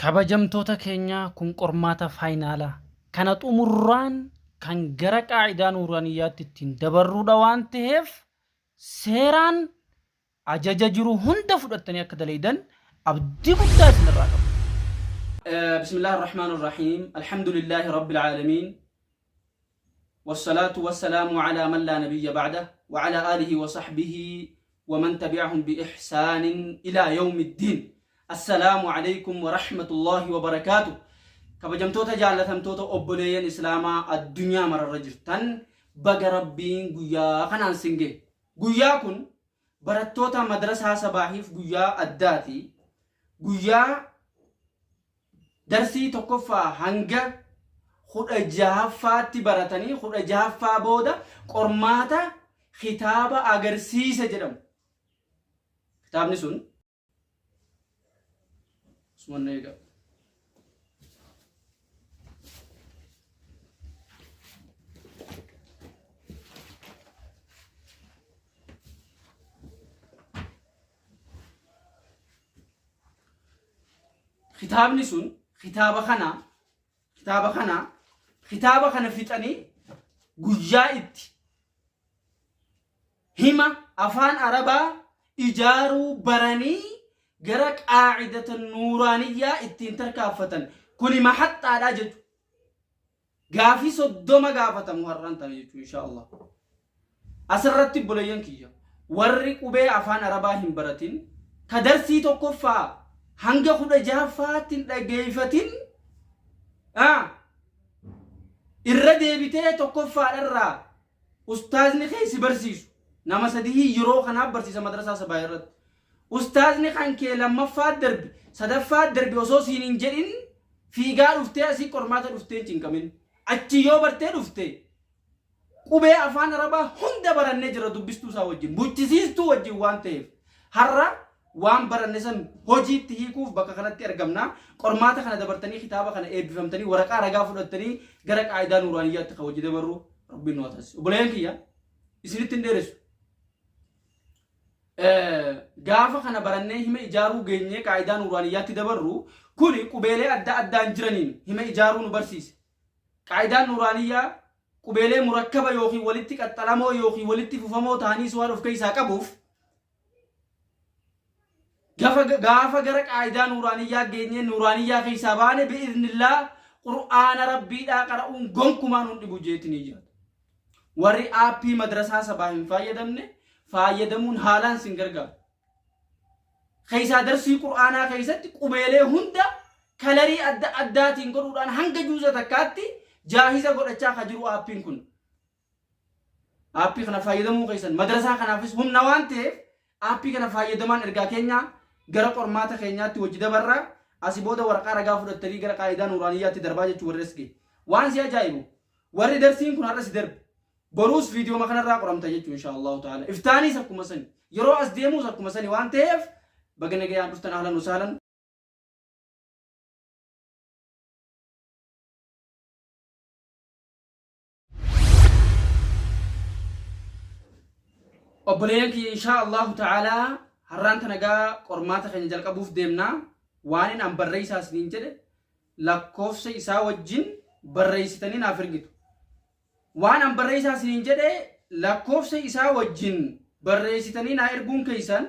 kabajamtoota keenya kun qormaata faayinaalaa kana xumurraan kan gara qaa'idaa nuuraaniyyaatti ittiin dabarruudha waan ta'eef seeraan ajaja jiru hunda fudhattanii akka daleeydan abdii guddaa isinirraa qaba. Bismillahir Rahmaanir Rahiim. Alhamdulillahi Rabbil Aalamiin. والصلاة والسلام على من لا نبي بعده وعلى آله وصحبه ومن تبعهم بإحسان إلى يوم الدين. السلام عليكم ورحمة الله وبركاته. كبجمتوتا جالتمتوتا أبليين إسلاما الدنيا مرر رجرتن بقى ربين قيا خنان سنجي قيا كن براتوتا مدرسة صباحيف قيا الداتي قيا درسي تقفى هنجا خود جهافات براتني خود جهافا بودا قرماتا خطابة أغرسيسة جدم كتاب نسون اسمه نيجا خطاب نسون خطابة خنا فتني جوجائت هما أفان عربا إجارو براني جرك قاعدة النورانية التنتر كافة كل ما حتى على جد قافي صدوما قافة مهران تنجد إن شاء الله أسرت بليان كيا ورق وبي أفان عربا هم براتين كدرسي تقفى هنگا خود جافات لجيفتين irra deebitee tokkoffaadharraa ustaazni keesi barsiisu nama sadii yeroo kanaaf barsiisa madrasaa sabaa irratti ustaazni kan kee lammaffaa darbi sadaffaa darbi osoo siin hin jedhin fiigaa dhuftee asii qormaata dhuftee hin cinqamin achi yoo bartee dhuftee qubee afaan arabaa hunda barannee jira dubbistuu isaa wajjin buchisiistuu wajjin waan ta'eef har'a waan baranne san hojiitti hiikuuf bakka kanatti argamna qormaata kana dabartanii kitaaba kana eebbifamtanii waraqaa ragaa fudhattanii gara qaa'idaa nuuraaniyyaatti hojii dabarru rabbiin nu taasisu oboleen kiyya isinitti hin dheeressu gaafa kana barannee hima ijaaruu geenyee qaa'idaa nuuraaniyyaatti dabarru kuni qubeelee adda addaan jiraniin hima ijaaruu nu barsiise qaa'idaan nuuraaniyyaa qubeelee murakkaba yookiin walitti qaxxalamoo yookiin walitti fufamoo ta'anii waan of keessaa qabuuf gaafa gara qaa'idaa nuuraaniyyaa geenyee nuuraaniyyaa keessaa baane bi'iznillah qur'aana rabbiidhaa qara'uun gonkumaan hundi bujeetinii jira warri aappii madrasaa sabaa hin fayyadamuun haalaan sin gargaaru keessaa darsii qur'aanaa keessatti qubeelee hunda kalarii adda addaatiin godhuudhaan hanga juuza takkaatti jaahiza godhachaa ka jiru aappiin kun aappii kana fayyadamuu keessan madrasaa kanaafis humna waan ta'eef aappii kana fayyadamaan ergaa keenya gara qormaata keenyaatti hojii dabarraa asii booda waraqaa ragaa fudhattanii gara qaa'idaa nuuraaniyyaatti darbaa jechuu warri asge waan si ajaa'ibu warri darsiin kun har'a si darbe boruus viidiyoo makanarraa qoramta jechuu inshaallahu ta'ala iftaaniis akkuma sani yeroo as deemuus akkuma sani waan ta'eef baga nagayaan dhuftan ahlan wasaalan obboleen kiyya inshaallahu ta'ala har'aan tanagaa qormaata keenya jalqabuuf deemnaa waan hin barreessaa isiniin jedhe lakkoofsa isaa wajjin barreessitanii naaf ergitu waan hin barreessaa isiniin jedhe lakkoofsa isaa wajjin barreessitanii naa erguun keessan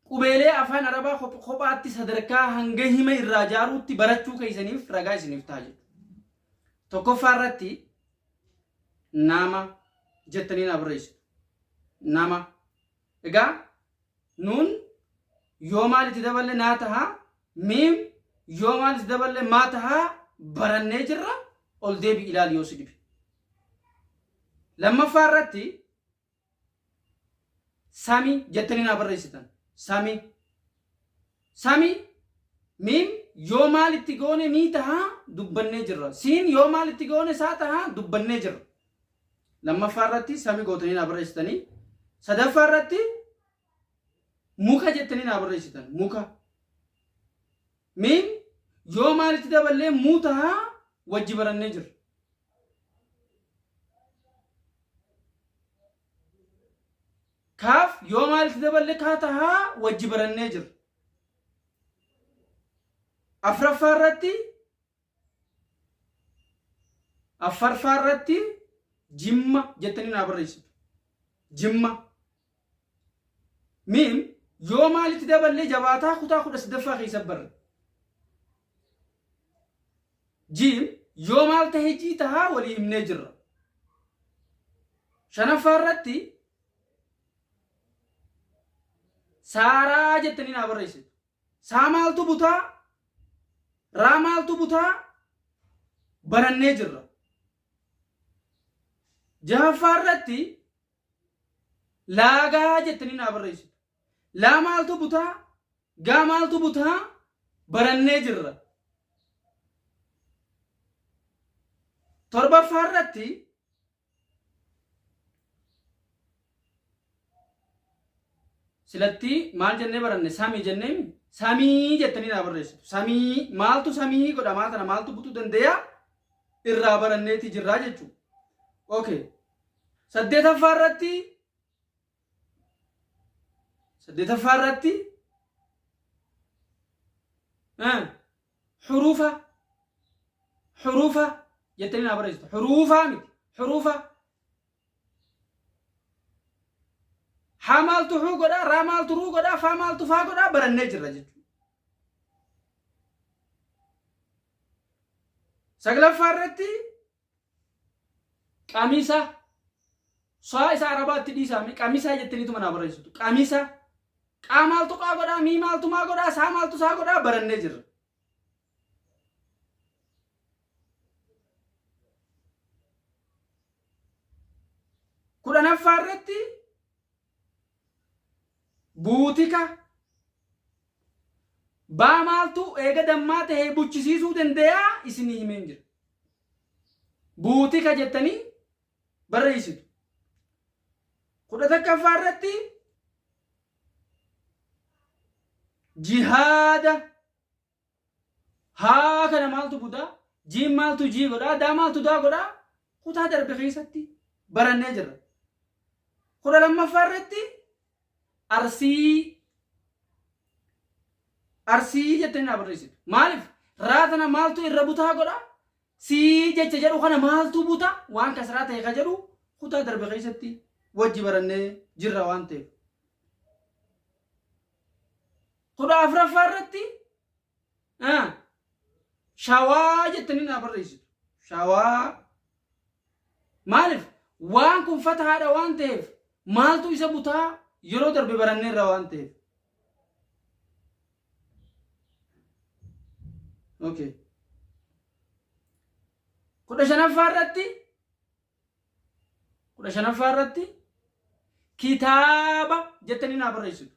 qubeelee afaan arabaa kophaatti sadarkaa hanga hima irraa jaaruutti barachuu keessaniif ragaa isiniif ta'a jedhu tokkoffaa irratti nama jettanii na barreessitu nama egaa nuun yoo maalitti daballe naa tahaa miim yoo maalitti daballe maa tahaa barannee jirra ol deebi ilaali yoo si dhibe lammaffaa irratti sami jettanii na barreessitan sami miim yoo maalitti goone mii tahaa dubbannee jirra siin yoo maalitti goone saa tahaa dubbannee jirra lammaffaa irratti sami gootanii na barreessitanii sadaffaa irratti muka jettanii na barreessitan muka miim yoo maalitti daballee muu tahaa wajji barannee jirra kaaf yoo maalitti daballe kaatahaa wajji barannee jirra. afraffaa irratti jimma jettanii naa barreessitu. jimma miim yoo maalitti daballe jabaataa kutaa 18ffaa keessa barre. jiim yoo maal ta'e jii tahaa walii himnee jirra. shanaffaa irratti saaraa jettanii naa barreessitu. saa maaltu butaa raa maaltu butaa barannee jirra. jahaffaa irratti laagaa jettanii naa barreessitu. laa maaltu butaa gaa maaltu butaa barannee jirra. torbaffaa irratti silatti maal jennee baranne samii jennee samii jettanii naa barreessitu. samii maaltu samii godhamaa tana maaltu butuu dandeeya irraa baranneeti jirraa jechuudha. okay saddeetaffaa irratti xuruufa jettanii naa barreessitu. xuruufaa miti xuruufa. haa maaltu huu godhaa raa maaltu ruu godhaa faa maaltu faa godhaa barannee jirra jechuudha. saglaffaa irratti qamiisa saa isa arabaatti dhiisaami qamiisa jettaniitu manaa barreessitu. qamiisa qaa maaltu qaa godhaa mii maaltu maa godhaa saa maaltu saa godhaa barannee jirra. kudhanaffaa irratti buutika baa maaltu eega dammaa ta'ee buchisiisuu dandeeyaa isinii himeen jira. buutika jettanii barreessitu. kudha takkaffaa irratti jihaada haa kana maaltu butaa jiin maaltu jii godhaa daa maaltu daa godhaa kutaa darbe keessatti barannee jirra. kudha lammaffaa irratti arsii jettanii naa barreessitu. maaliif raatana maaltu irra butaa godhaa sii jecha jedhu kana maaltu butaa waan kasraa ta'e ka jedhu kutaa darbe keessatti wajji barannee jirra waan ta'eef. kudha afuraffaa irratti shawaa jettanii naa barreessitu. shawaa maaliif waan kun fatahaadha waan ta'eef maaltu isa butaa yeroo darbe barannee irra waan ta'eef. okay kudha shanaffaa irratti kitaaba jettanii naa barreessitu.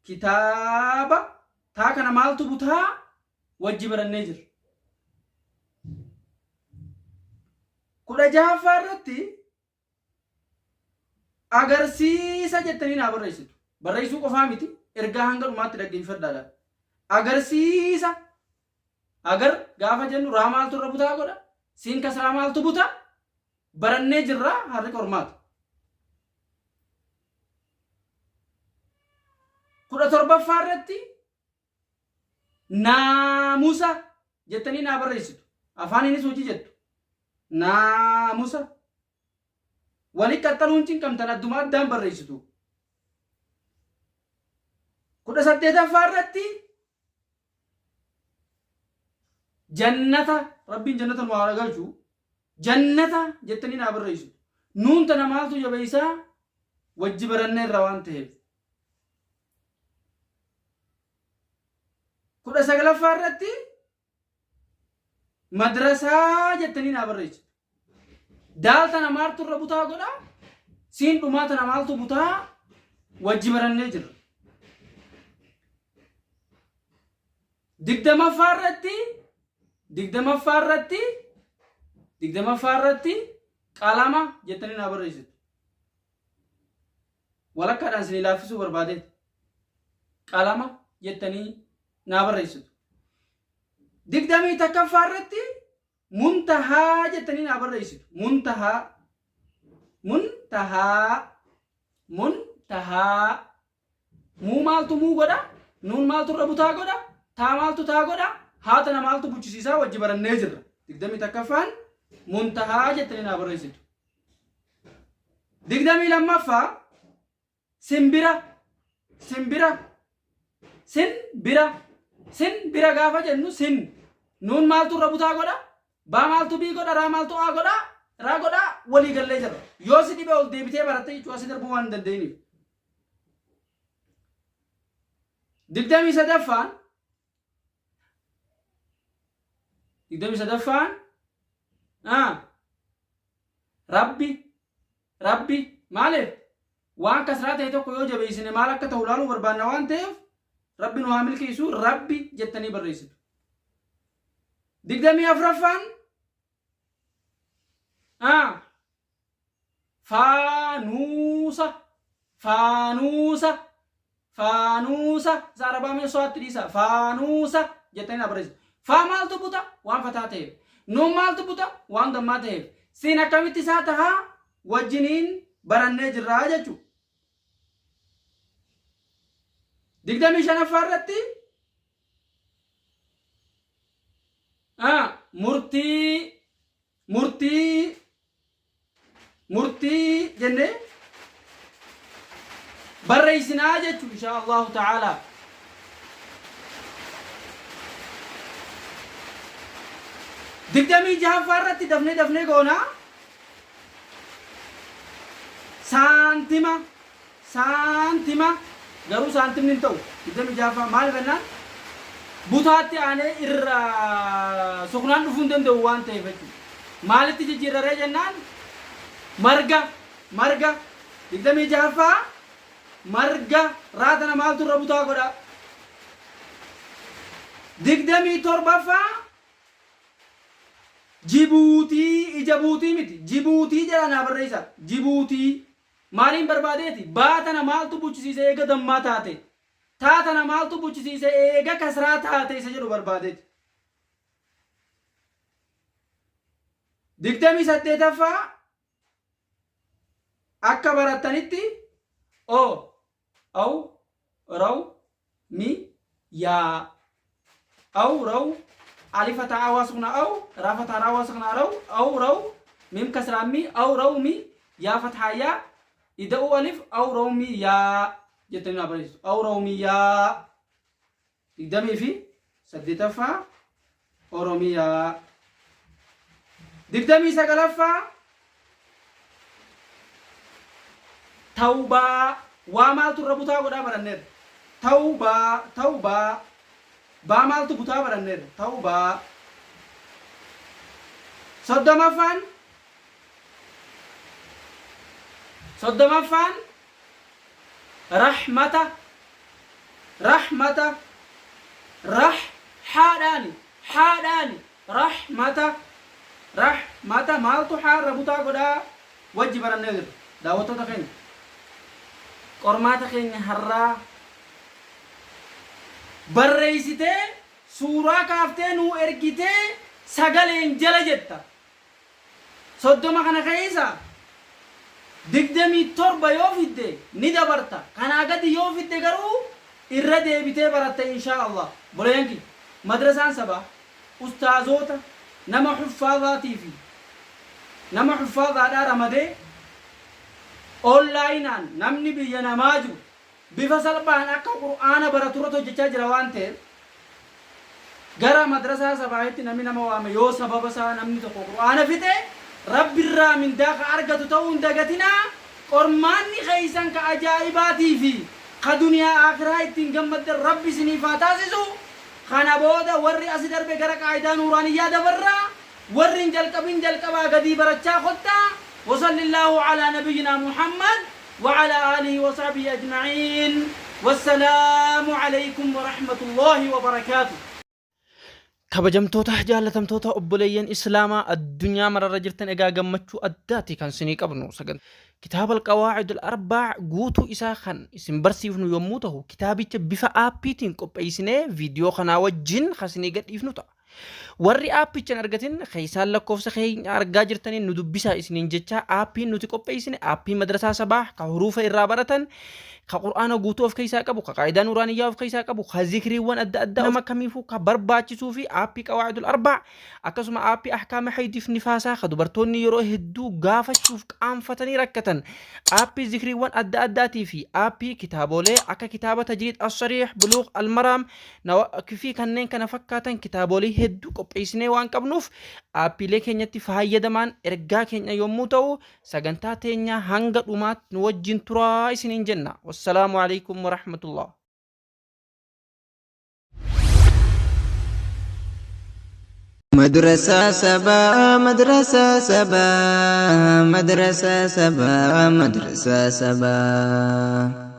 kitaaba taa kana maaltu butaa wajji barannee jirra. kudha jahaffaa irratti agarsiisa jettanii naa barreessitu. barreessuu qofaa miti ergaa hanga dhumaatti dhaggeeffadhaadha. agarsiisa agar gaafa jennu raa maaltu irra butaa godha siin kasraa maaltu butaa barannee jirra harri qormaata. kudha torbaffaa irratti naamusa jettanii naa barreessitu. afaaninis hojii jettu. naamusa walitti qaxxaluun cinqamtan adduma addaan barreessitu. kudha saddeetaffaa irratti jannata rabbiin jannata nu haa galchu jannata jettanii naa barreessitu. nuun tana maaltu jabeessaa wajji barannee irra waan ta'eef. kudha saglaffaa irratti madrasaa jettanii naa barreessitu. daal tana maaltu irra butaa godhaa siin dhumaa tana maaltu butaa wajji barannee jirra. digdamaffaa irratti qalama jettanii naa barreessitu. walakkaadhaan isinii laaffisuu barbaadeet qalama jettanii naa barreessitu. digdamii takkaffaa irratti muntahaa jettanii naa barreessitu. muntahaa muntahaa muu maaltu muu godha nuun maaltu irra butaa godha taa maaltu taa godha haatana maaltu buchisiisaa wajji barannee jirra 21ffaan muntahaa jettanii naa barreessitu 22ffaa sinbira gaafa jennu sin nuun maaltu irra butaa godha baa maaltu bii godha raa maaltu aa godha raa godha walii gallee jirra yoo si dhibee ol deebitee barattee jechuu asii darbuu waan hin dandeenyeef 23ffaan rabbi maaliif waan kasraa ta'e tokko yoo jabeessine maal akka ta'u ilaaluu barbaanna waan ta'eef rabbi nu haa milkeessu rabbi jettanii barreessitu 24ffaan faanuusa saarabaa mee soatti dhiisa faanuusa jettanii barreessitu faa maaltu buta waan fataa ta'eef nuun maaltu buta waan dammaa ta'eef siin akkamitti isaa tahaa wajjiniin barannee jirraa jechuu 25ffaa irratti murtii jennee barreessinaa jechuu insha Allahu ta'ala digdamii jahaffaa irratti dafnee goonaa saantima garuu saantimni hin ta'u digdamii jahaffaa maal jennaan butaatti aanee irra soknaan dhufuu hin danda'u waan ta'eef jechuudha maalitti jijjiirraree jennaan marga 26ffaa marga raatana maaltu irra butaa godha 27ffaa jibuutii ija buutii miti jibuutii jedhanaa barreessa jibuutii maaliin barbaadeeti baatana maaltu buchisiise eega dammaa taate taatana maaltu buchisiise eega kasraa taate isa jedhu barbaadeeti 28ffaa akka barattanitti أو رو مي يا أو رو ألف تعاوسنا أو را فتح راوسنا أو رو ميم كسر مي أو رو مي يا فتح يا إذا ألف أو رو مي يا جتنا بريس أو رو مي يا إقدامي في سديتفا أو رو مي يا دقدامي سقلفا توبة ومالتو ربوتا غدا برنر توبة با مالتو بوتا برنر توبة صدمفان رحمة حاداني رحمة مالتو حار ربوتا غدا وجه برنر داوتو تخين qormaata keenya har'aa barreessitee suuraa kaaftee nuu ergitee sagaleen jala jetta 30 kana keessa 27 yoo fidde ni dabarta kanaa gadi yoo fidde garuu irra deebitee baratta insha Allah boleyanki madrasaan sabaa ustaazota nama xuffaazatii fi nama xuffaazaadhaa ramadee online namni biyya namaa jiru bifa salphaan akka qur'aana baratuurratti hojjechaa jira waan ta'eef gara madrasaa sabaa'itti namni nama waame yoo sababa isaa namni tokko qur'aana fixe rabbirraa mindaa ka argatu ta'uu hin dagatinaa qormaanni keessan ka ajaa'ibaatii fi ka duniyaa akhiraa ittiin gammaddan rabbi isiniif haa taasisu kana booda warri asi darbe gara qaayidaa nuuraaniyyaa dabarraa warri hin jalqabaa gadii barachaa kottaa وصلى الله على نبينا محمد وعلى آله وصحبه أجمعين والسلام عليكم ورحمة الله وبركاته kabajamtoota jaallatamtoota obboleeyyan islaamaa addunyaa mararra jirtan egaa gammachuu addaati kan isinii qabnu kitaaba alqawaacid al-arbaa guutuu isaa kan isin barsiifnu yommuu ta'u kitaabicha bifa aappiitiin qopheessinee viidiyoo kanaa wajjin kan isinii gadhiifnu ta'a warri aappicha argatin keeysaan lakkoofsa keenya argaa jirtaniin nu dubbisaa isiniin jecha aappiin nuti qopheessine aappii madrasaa sabaa ka huruufa irraa baratan ka qur'aana guutuu of keessaa qabu ka qaayidaa nuuraaniyyaa of keessaa qabu ka zikriiwwan adda addaa nama kamiifuu ka barbaachisuu fi aappii qawaa'idul arbaa akkasuma aappii ahkaama haydiif nifaasaa ka dubartoonni yeroo hedduu gaafachuuf qaanfatanii rakkatan aappii zikriiwwan adda addaatii fi aappii kitaabolee akka kitaaba tajriid as-sariih buluuq al-maraam fi kanneen kana fakkaatan kitaabolee hedduu qopheessinee waan qabnuuf aappiilee keenyatti fayyadamaan ergaa keenya yommuu ta'u sagantaa teenya hanga dhumaatti nu wajjin turaa isiniin jenna. والسلام عليكم ورحمة الله. مدرسة سبا مدرسة سبا مدرسة سبا مدرسة سبا